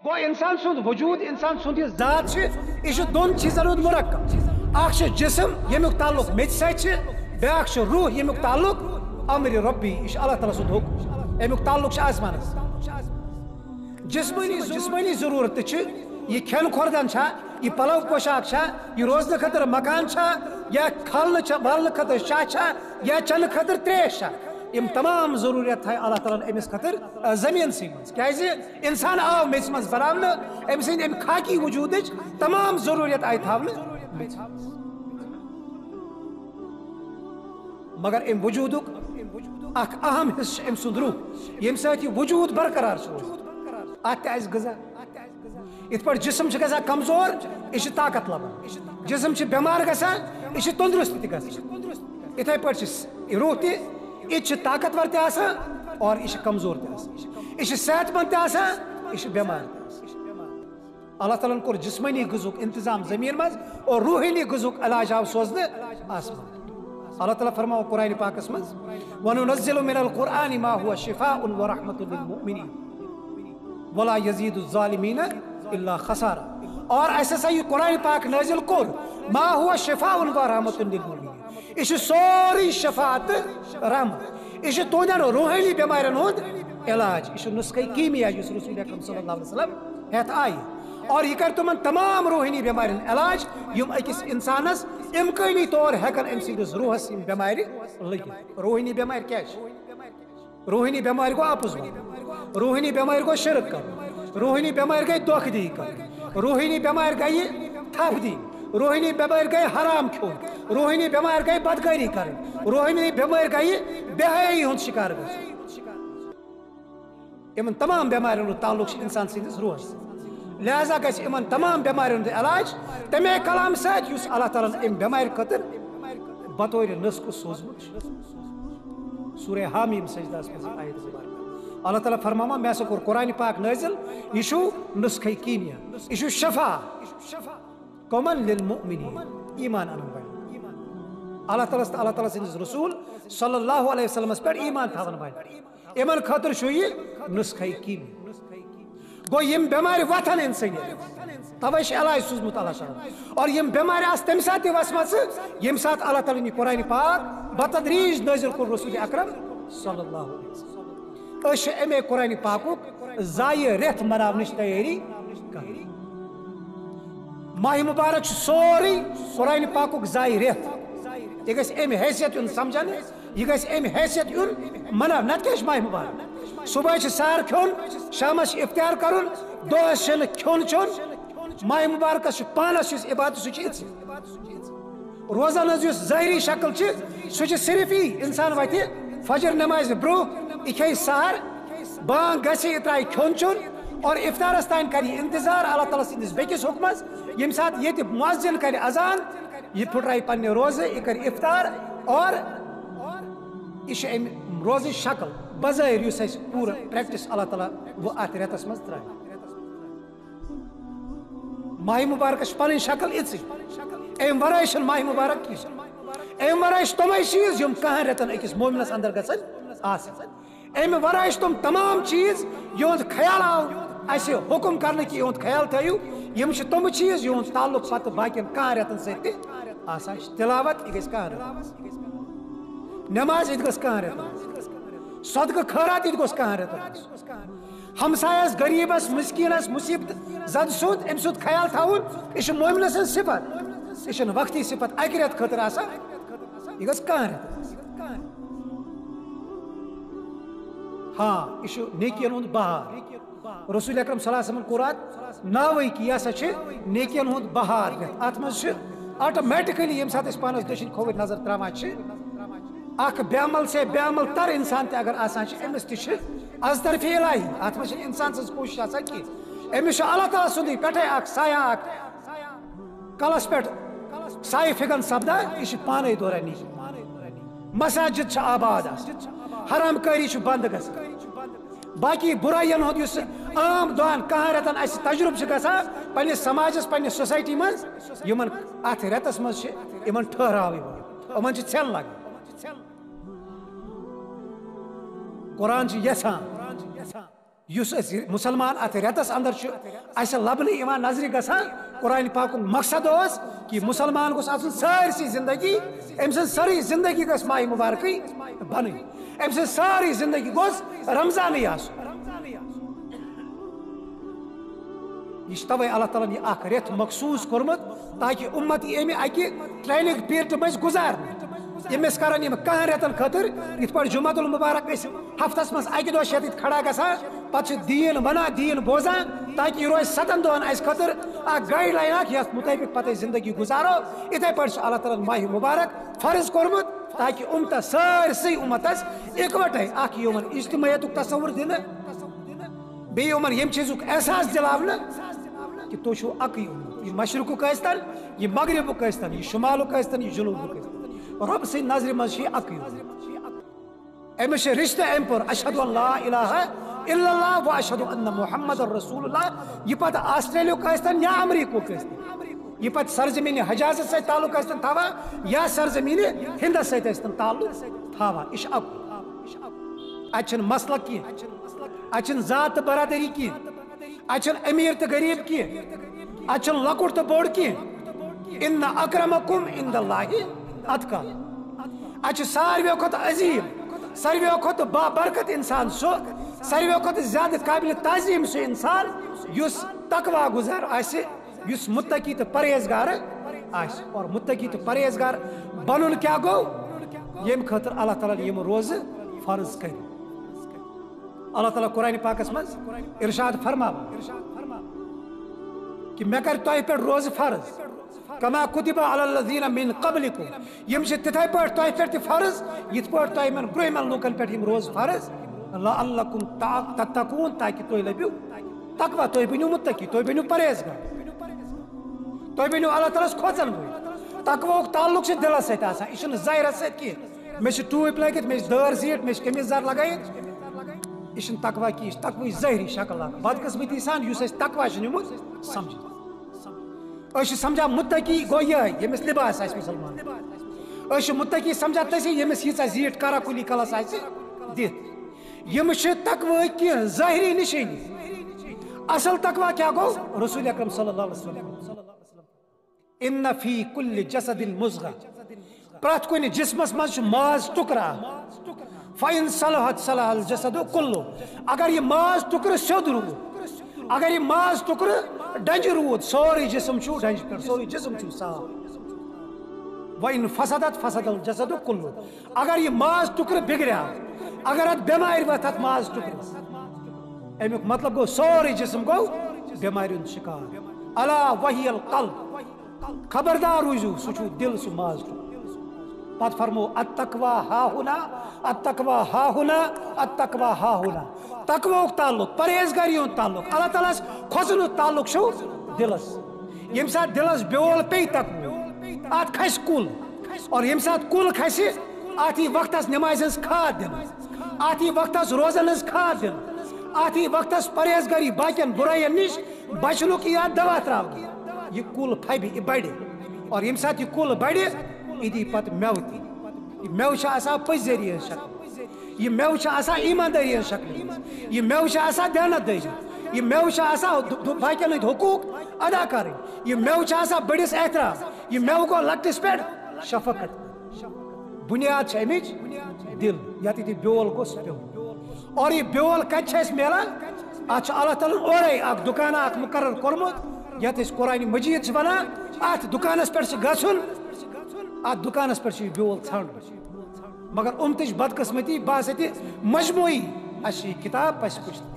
گو انسان سند وجود انسان سند یہ ذات یہ دون چیزن ہند مرکب اخ جسم یمیک تعلق میت ست بیاکھ روح یمیک تعلق امر ربی یہ اللہ تعالیٰ سند حکم امیک تعلق آسمان جسمانی ضرورت یہ کھین خوردن یہ پلو پوشاک یہ روزن خاطر مکان یا کھلنے والنے خاطر شاہ یا چنہ خاطر تریش یم تمام ضروریات تھا اللہ تعالیٰ امس خاطر زمین سی مز انسان آو میس مز بنانے ام سند ام خاکی وجود تمام ضروریات آئی تھانے مگر ام وجود اخ اہم حصہ ام سند روح یم سات یہ وجود برقرار ات غذا ات پہ جسم گا کمزور یہ طاقت لبان جسم بیمار گا یہ تندرست تہ اتھے پہ روح تہ یہ طاقتور تہ اور یہ کمزور تہ یہ صحت مند تہ یہ بیمار اللہ تعالیٰ کور جسمانی غذک انتظام زمین مز اور روحانی غذک علاج آو سوزنے آسمان اللہ تعالیٰ فرماو قرآن پاکس مز وَنُنَزِّلُ مِنَ الْقُرْآنِ مَا هُوَ شِفَاءٌ وَرَحْمَةٌ لِلْمُؤْمِنِينَ وَلَا يَزِيدُ الظَّالِمِينَ إِلَّا خَسَارًا اور ایسا سا یہ قرآن پاک نازل کور ما هُوَ شِفَاءٌ وَرَحْمَةٌ لِلْمُؤْمِنِينَ یہ سوری شفاعت رحمت یہ تہندین روحانی بیمارن ہند علاج یہ نسخہ کیمیا اس رسول اکرم صلی اللہ علیہ وسلم ہیت آئی اور یہ کر تمن تمام روحانی بیمارن علاج یم اکس انسانس امکانی طور ہیکن ام سندس روحس بیماری لگت روحانی بیمار کیا روحانی بیمار کو آپس روحانی بیمار کو شرک کر روحانی بیمار گئی دھوکہ دہی کر روحانی بیمار گئی تھپ دی روحانی بیمار گئی حرام کھون روحانی بیمار گئی بدکاری کر روحانی بیمار گئی بے حیائی ہند شکار ان تمام بیمارن تعلق انسان سندس روحس لہذا گھس ان تمام بیمارن ہند علاج تمے کلام سات اس اللہ تعالیٰ ام بیمار خاطر بطور نسخ سوزمت سورہ حامیم سجدہ آیت مبارکہ اللہ تعالیٰ فرماما میں سا کور قرآن پاک نازل یہ نسخہ کیمیا یہ شفا کمن للمؤمنین ایمان انن بن اللہ تعالیٰ سندس رسول صلی اللہ علیہ وسلم پہ ایمان تھاون بن امن خاطر یہ نسخہ کیمیا گو یم بیمار وتھن انسانیت توے علاج سوزمت اللہ تعالیٰ اور یم بیمار آس تمہ سات وسمت یم سات اللہ تعالیٰ قرآن پاک بتدریج نازل کور رسول اکرم صلی اللہ علیہ وسلم اس امے قرآن پاک زائے رت مناونچ تیاری کر ماہ مبارک سوری قرآن پاک زائے رت یہ گھس امہ حیثیت یون سمجھن یہ گھس امہ حیثیت یون مناو نت کیا ماہ مبارک صبح سار کھون شامس افطار کرن دہس کھون چون ماہ مبارکس پانس عبادت سہ روزان اس ظاہری شکل سہ صرف یہ انسان وتہ فجر نماز برو یہ کھے سحر بانگ گھس یہ ترائے کھون چون اور افطارس تین کر انتظار اللہ تعالیٰ سندس بیکس حکمس یم سات یہ مؤذن کر اذان یہ پھٹرائے پنہ روزہ یہ کر افطار اور یہ روز شکل بظاہر اس پورا پریکٹس اللہ تعالیٰ وہ ات رتس مز ترائے ماہ مبارکس پن شکل ام ورائے ماہ مبارک کی ام ورائے تمے چیز یم کہاں رتن اکس مومنس اندر گھن ام ورائے تم تمام چیز یہ خیال آو اس حکم کرنے کی یہ خیال تھو یم تم چیز یہ تعلق پتہ باقی کہاں رتن ست تلاوت یہ کہاں رتن نماز یہ کہاں رتن صدقہ خیرات یہ کہاں رتن ہمسایس غریبس مسکینس مصیبت زد سود ام سود خیال تھاون یہ مومن سن صفت یہ وقتی صفت اکہ رت خاطر آسان یہ کہاں رتن ہاں یہ نیکین ہند بہار رسول اکرم صلی اللہ علیہ وسلم قرآن ناوی کی یہ سا نیکین ہند بہار ات مز آٹومیٹکلی یم سات پانس دشن کھوور نظر تراوان اخ بیعمل سے بیعمل تر انسان تہ اگر آسان امس تہ از طرف الہی ات مز انسان سن کوشش آسان کی امس اللہ تعالیٰ سندی پٹھے اخ سایہ اخ کلس پہ سایہ فگن سپدان یہ پانے دوران مساجد آباد حرام کاری بند گژھان باقی برائین ہند اس عام دہن کہاں رتن اس تجربہ گژھان پنس سماجس پنس سوسائٹی مز یمن ات رتس مز یمن ٹھہراو یمن ژھٮ۪ن لگان قرآن یژھان یس مسلمان ات ریتس اندر اسہ لبنہ ایوان نظر گژھان قرآن پاک مقصد اس کہ مسلمان گوس آسن سارسی زندگی ام سن ساری زندگی گژھ ماہ مبارکی بن ام سن ساری زندگی گوس رمضان آسن یہ توے اللہ تعالیٰ یہ اخ ریت مخصوص کورمت تاکہ امت امہ اکہ ٹریننگ پیریڈ مز گزارنے یمس کران یم کہہ ریتن خاطر یت پہ جمعۃ المبارک اس ہفتس مز اکہ دہ شیت کھڑا گژھان پتہ دین ونان دین بوزان تاکہ یہ روز 7 دہن اس خاطر اخ گائیڈ لائن اخ یتھ مطابق پتہ زندگی گزارو اتھے پہ اللہ تعالیٰ ماہ مبارک فرض کورمت تاکہ امتس سارسی امتس اکوٹے اخ یومن اجتماعیت تصور دن بی یومن یم چیزک احساس دلاونا کہ تو چھو اکی امت یہ مشرق ٲسۍتن یہ مغرب ٲسۍتن یہ شمال ٲسۍتن یہ جنوب ٲسۍتن رب سٕنٛدِ نظرِ منٛز چھِ اکی أمِس چھِ رشتہٕ اَمہِ پور اشہدُ ان لا الہ الا اللہ و اشہدُ ان محمد رسول اللہ یہ پتہٕ آسٹریلیاہُک ٲسۍتن یا امریکہُک ٲسۍتن یہ پتہٕ سرزمیٖنہِ حجازس سۭتۍ تعلق ٲسۍتن تھاوان یا سرزمیٖنہِ ہندس سۭتۍ ٲسۍتن تعلق تھاوان یہِ چھُ اکُے اتہِ چھُنہٕ مسلک کینٛہہ اتہِ چھُنہٕ ذات تہٕ برادری کینٛہہ اتہِ چھُنہٕ امیر تہٕ غریب کینٛہہ اتہِ چھُنہٕ لۄکُٹ تہٕ بوٚڑ کینٛہہ ان اکرمکم عند اللہ اتقاکم اتہِ چھُ ساروٕیو کھۄتہٕ عظیٖم ساروٕیو کھۄتہٕ بابرکت انسان سُہ ساروٕیو کھۄتہٕ زیادٕ قابل تعظیٖم سُہ انسان یُس تقوا گزار آسہِ یُس متقی تہٕ پرہیزگار آسہِ اور متقی تہٕ پرہیزگار بنُن کیاہ گوٚو ییٚمہِ خٲطرٕ اللہ تعالیٰ یِم روزٕ فرض کٔرۍ اللہ تعالیٰ قرآن پاکس مز ارشاد فرماوان کہ مے کر تۄہہِ پٮ۪ٹھ روزٕ فرض کما کتب علی الذین من قبلکم یم چھِ تِتھے پٲٹھۍ تۄہہِ پٮ۪ٹھ تہِ فرض یِتھ پٲٹھۍ تۄہہِ یِمن برٛونٛہمٮ۪ن لوٗکن پٮ۪ٹھ یِم روزٕ فرض لعلکم تتقون تاکہ تُہۍ لٔبِو تقوا تُہۍ بٔنِو متقی تُہۍ بٔنِو پرہیزگار تُہۍ بٔنِو اللہ تعالیٰ ہس کھوژن وٲلۍ تقواہُک تعلق چھُ دلس سۭتۍ آسان یہِ چھُنہٕ ظٲہرس سۭتۍ کینٛہہ مےٚ چھِ ٹوٗپۍ لٲگِتھ مےٚ چھِ دٲر زیٖٹھ مےٚ چھِ قمیٖض یزار لگٲیِتھ یہ چھُنہٕ تقوا کینٛہہ یہِ چھِ تقوہٕچ ظٲہری شکل اکھ بدقسمتی سان یُس اَسہِ تقوا چھُ نیوٗمُت سمجھِتھ أسۍ چھِ سمجھان متقی گوٚو یِہوٚے ییٚمِس لباس آسہِ مُسلمان أسۍ چھِ متقی سمجھان تٔسی ییٚمِس ییٖژاہ زیٖٹھ کرا کُلی کلس آسہِ دِتھ یِم چھِ تقوہٕکۍ کینٛہہ ظٲہری نِشٲنی اصل تقوا کیاہ گوٚو رسول اکرم صلی اللہ علیہ وسلم ان فی کل جسد مضغہ پرٛٮ۪تھ کُنہِ جسمس منٛز چھُ ماز ٹُکرا فَإِن صَلَحَتْ صَلَحَ الْجَسَدُ كُلُّهُ اگر یہ ماز ٹُکرٕ سیوٚد روٗد اگر یہ ماز ٹُکرٕ ڈنجہِ روٗد سورُے جسم چھُ ڈنجہِ پٮ۪ٹھ سورُے جسم چھُ صاف وَإِن فَسَدَتْ فَسَدَ الْجَسَدُ كُلُّهُ اگر یہ ماز ٹُکرٕ بِگڑیٛاو اگر اتھ بٮ۪مارِ ؤژھ اتھ ماز ٹُکرس امیُک مطلب گوٚو سورُے جسم گوٚو بٮ۪مارِ ہُنٛد شِکار الا وہی القلب خبردار روٗزِو سُہ چھُ دل سُہ ماز ٹُکرٕ پتہ فرمو التقوا ہا ہونا التقوا ہا ہونا التقوا ہا ہونا تقواہُک تعلق پرہیزگاری ہُنٛد تعلق اللہ تعالیٰ ہس کھوژنُک تعلق چھُ دلس ییٚمہِ ساتہٕ دلس بیول پیٚیہِ تقوہُک اتھ کھسہِ کُل اور ییٚمہِ ساتہٕ کُل کھسہِ اتھ یی وقتس نمازِ ہٕنٛز کھاد دِنہٕ اتھ یی وقتس روزن ہٕنٛز کھاد دِنہٕ اتھ یی وقتس پرہیزگاری باقین برٲین نِش بچنُک یی اتھ دوا تراونہٕ یہِ کُل پھبہِ یہِ بڑِ اور ییٚمہِ ساتہٕ یہِ کُل بڑِ یہ دی پتہ میوٕ تہِ یہ میوٕ چھِ آسان پٔزۍ ہٕنٛز شکل یہ میوٕ چھِ آسان ایٖماندٲری ہٕنٛز شکلہِ منٛز یہ میوٕ چھِ آسان دیانتدٲری یہ میوٕ چھِ آسان باقین ہٕنٛدۍ حقوٗق ادا کرٕنۍ یہ میوٕ چھِ آسان بٔڑِس احترام یہ میوٕ گوٚو لۄکٹِس پٮ۪ٹھ شفقت بُنیاد چھِ امِچ دل یتھ یہِ بیول گوٚو سُہ پیوٚو اور یہ بیول کتہِ چھِ اَسہِ میلان اتھ چھُ اللہ تعالیٰ ہن اورے اکھ دُکانا اکھ مُقرر کوٚرمُت یتھ أسۍ قرآنِ مجیٖد چھِ ونان اتھ دُکانس پٮ۪ٹھ چھُ گژھُن اتھ دُکانس پٮ۪ٹھ چھُ یہِ بیول ژھانڈُن مگر امتٕچ بدقسمتی باسہِ تہِ مجموعی اَسہِ چھِ یہِ کِتاب پَسہِ پُشت